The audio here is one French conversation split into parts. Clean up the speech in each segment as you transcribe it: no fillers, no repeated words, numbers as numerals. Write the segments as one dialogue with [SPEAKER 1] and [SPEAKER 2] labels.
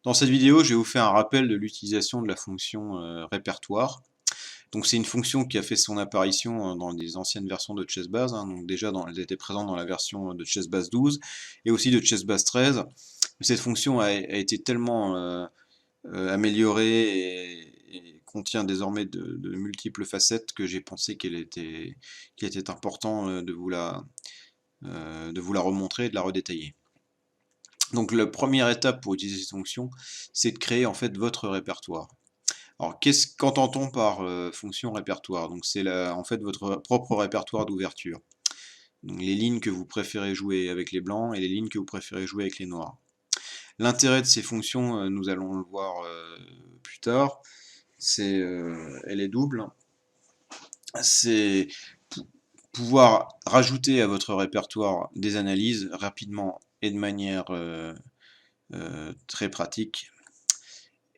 [SPEAKER 1] Dans cette vidéo, je vais vous faire un rappel de l'utilisation de la fonction répertoire. Donc c'est une fonction qui a fait son apparition dans les anciennes versions de ChessBase, hein. Donc déjà elle était présente dans la version de ChessBase 12 et aussi de ChessBase 13. Cette fonction a été tellement améliorée et contient désormais de multiples facettes que j'ai pensé qu'il était important de vous la remontrer et de la redétailler. Donc la première étape pour utiliser cette fonction, c'est de créer en fait votre répertoire. Alors qu'entend-on par fonction répertoire? Donc c'est en fait votre propre répertoire d'ouverture. Donc les lignes que vous préférez jouer avec les blancs et les lignes que vous préférez jouer avec les noirs. L'intérêt de ces fonctions, nous allons le voir plus tard, elle est double. C'est pouvoir rajouter à votre répertoire des analyses rapidement et de manière très pratique,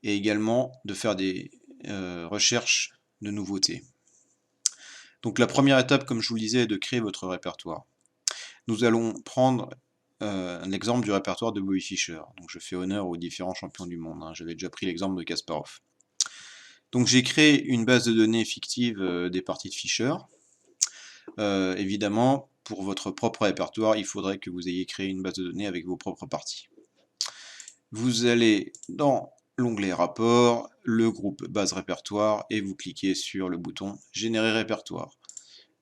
[SPEAKER 1] et également de faire des recherches de nouveautés. Donc la première étape, comme je vous le disais, est de créer votre répertoire. Nous allons prendre un exemple du répertoire de Bobby Fischer. Donc je fais honneur aux différents champions du monde, hein. J'avais déjà pris l'exemple de Kasparov. Donc j'ai créé une base de données fictive des parties de Fischer. Évidemment, pour votre propre répertoire, il faudrait que vous ayez créé une base de données avec vos propres parties. Vous allez dans l'onglet rapport, le groupe base répertoire, et vous cliquez sur le bouton générer répertoire.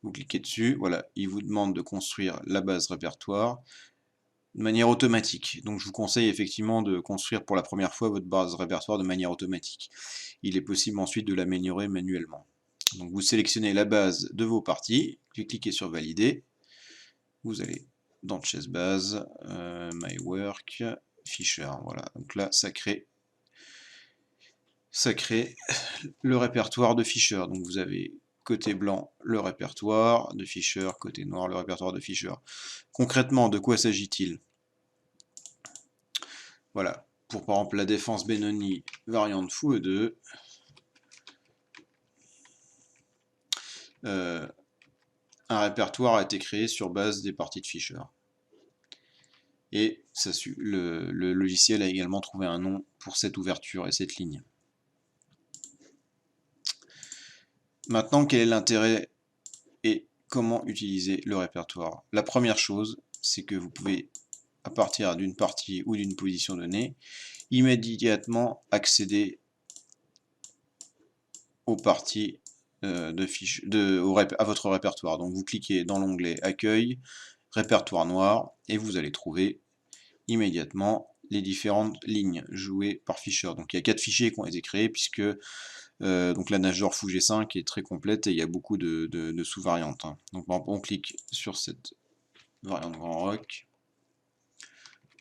[SPEAKER 1] Vous cliquez dessus, voilà, il vous demande de construire la base répertoire de manière automatique. Donc je vous conseille effectivement de construire pour la première fois votre base répertoire de manière automatique. Il est possible ensuite de l'améliorer manuellement. Donc vous sélectionnez la base de vos parties, vous cliquez sur valider, vous allez dans ChessBase, My Work, Fischer, voilà, donc là ça crée le répertoire de Fischer. Donc vous avez côté blanc le répertoire de Fischer, côté noir le répertoire de Fischer. Concrètement, de quoi s'agit-il? Voilà, pour par exemple la défense Benoni, variante fou E2, un répertoire a été créé sur base des parties de Fischer. Et le logiciel a également trouvé un nom pour cette ouverture et cette ligne. Maintenant, quel est l'intérêt et comment utiliser le répertoire? La première chose, c'est que vous pouvez, à partir d'une partie ou d'une position donnée, immédiatement accéder aux parties à votre répertoire. Donc vous cliquez dans l'onglet Accueil, Répertoire noir, et vous allez trouver immédiatement les différentes lignes jouées par Fischer. Donc il y a 4 fichiers qui ont été créés puisque donc la nageur fou G5 est très complète et il y a beaucoup de sous-variantes, hein. Donc on clique sur cette variante Grand Rock.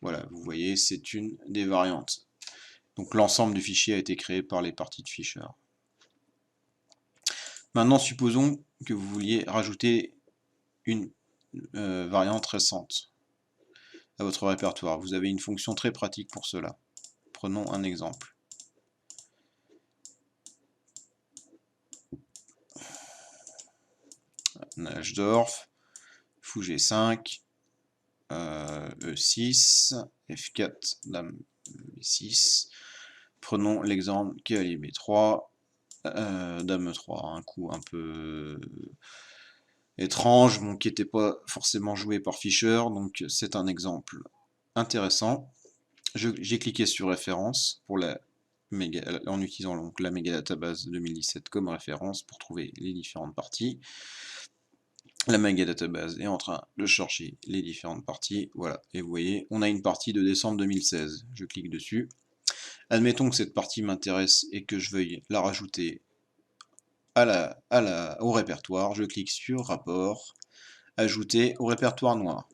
[SPEAKER 1] Voilà, vous voyez, c'est une des variantes. Donc l'ensemble du fichier a été créé par les parties de Fischer. Maintenant, supposons que vous vouliez rajouter une variante récente à votre répertoire. Vous avez une fonction très pratique pour cela. Prenons un exemple. Najdorf, fou G5, E6, F4, dame B6. Prenons l'exemple cavalier B3, dame E3, un coup un peu étrange, bon, qui n'était pas forcément joué par Fischer, donc c'est un exemple intéressant. J'ai cliqué sur référence pour en utilisant donc la méga database 2017 comme référence pour trouver les différentes parties. La méga database est en train de chercher les différentes parties, voilà, et vous voyez, on a une partie de décembre 2016. Je clique dessus. Admettons que cette partie m'intéresse et que je veuille la rajouter au répertoire. Je clique sur rapport, ajouter au répertoire noir.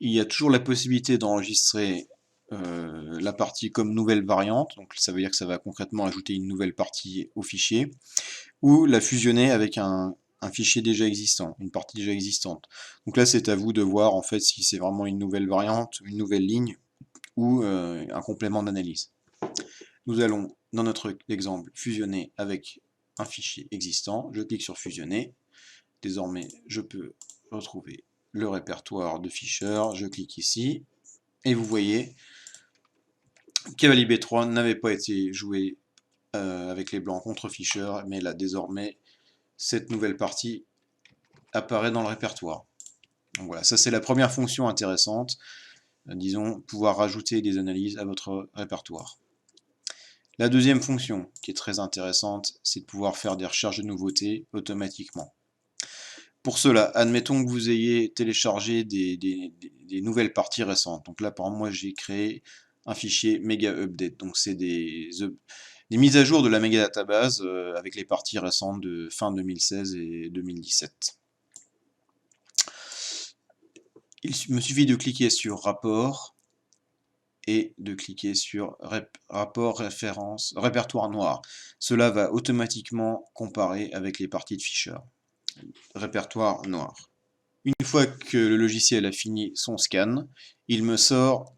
[SPEAKER 1] Il y a toujours la possibilité d'enregistrer la partie comme nouvelle variante, donc ça veut dire que ça va concrètement ajouter une nouvelle partie au fichier, ou la fusionner avec un fichier déjà existant, une partie déjà existante. Donc là c'est à vous de voir en fait si c'est vraiment une nouvelle variante, une nouvelle ligne, ou un complément d'analyse. Nous allons, dans notre exemple, fusionner avec un fichier existant. Je clique sur fusionner. Désormais, je peux retrouver le répertoire de Fischer. Je clique ici. Et vous voyez, Cavalier B3 n'avait pas été joué avec les blancs contre Fischer, mais là désormais cette nouvelle partie apparaît dans le répertoire. Donc voilà, ça c'est la première fonction intéressante, disons pouvoir rajouter des analyses à votre répertoire. La deuxième fonction qui est très intéressante, c'est de pouvoir faire des recherches de nouveautés automatiquement. Pour cela, admettons que vous ayez téléchargé des nouvelles parties récentes. Donc là, par exemple, moi j'ai créé un fichier Mega Update. Donc c'est des mises à jour de la Mega Database avec les parties récentes de fin 2016 et 2017. Il me suffit de cliquer sur Rapport et de cliquer sur Rapport répertoire noir. Cela va automatiquement comparer avec les parties de Fischer. Répertoire noir. Une fois que le logiciel a fini son scan, il me sort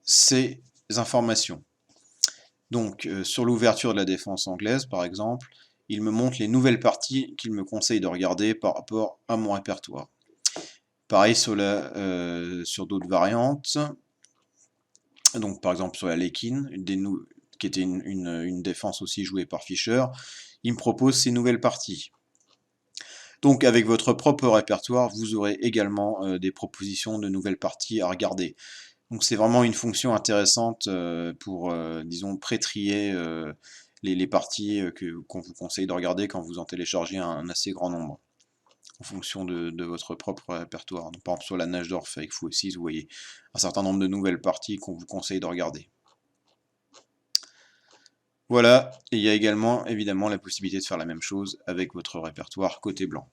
[SPEAKER 1] ces informations. Donc, sur l'ouverture de la défense anglaise, par exemple, il me montre les nouvelles parties qu'il me conseille de regarder par rapport à mon répertoire. Pareil sur d'autres variantes. Donc, par exemple, sur la Lekin, qui était une défense aussi jouée par Fischer, il me propose ces nouvelles parties. Donc avec votre propre répertoire, vous aurez également des propositions de nouvelles parties à regarder. Donc c'est vraiment une fonction intéressante pour, disons, pré-trier les parties qu'on vous conseille de regarder quand vous en téléchargez un assez grand nombre, en fonction de votre propre répertoire. Donc, par exemple sur la Najdorf avec Fou6, vous voyez un certain nombre de nouvelles parties qu'on vous conseille de regarder. Voilà, et il y a également évidemment la possibilité de faire la même chose avec votre répertoire côté blanc.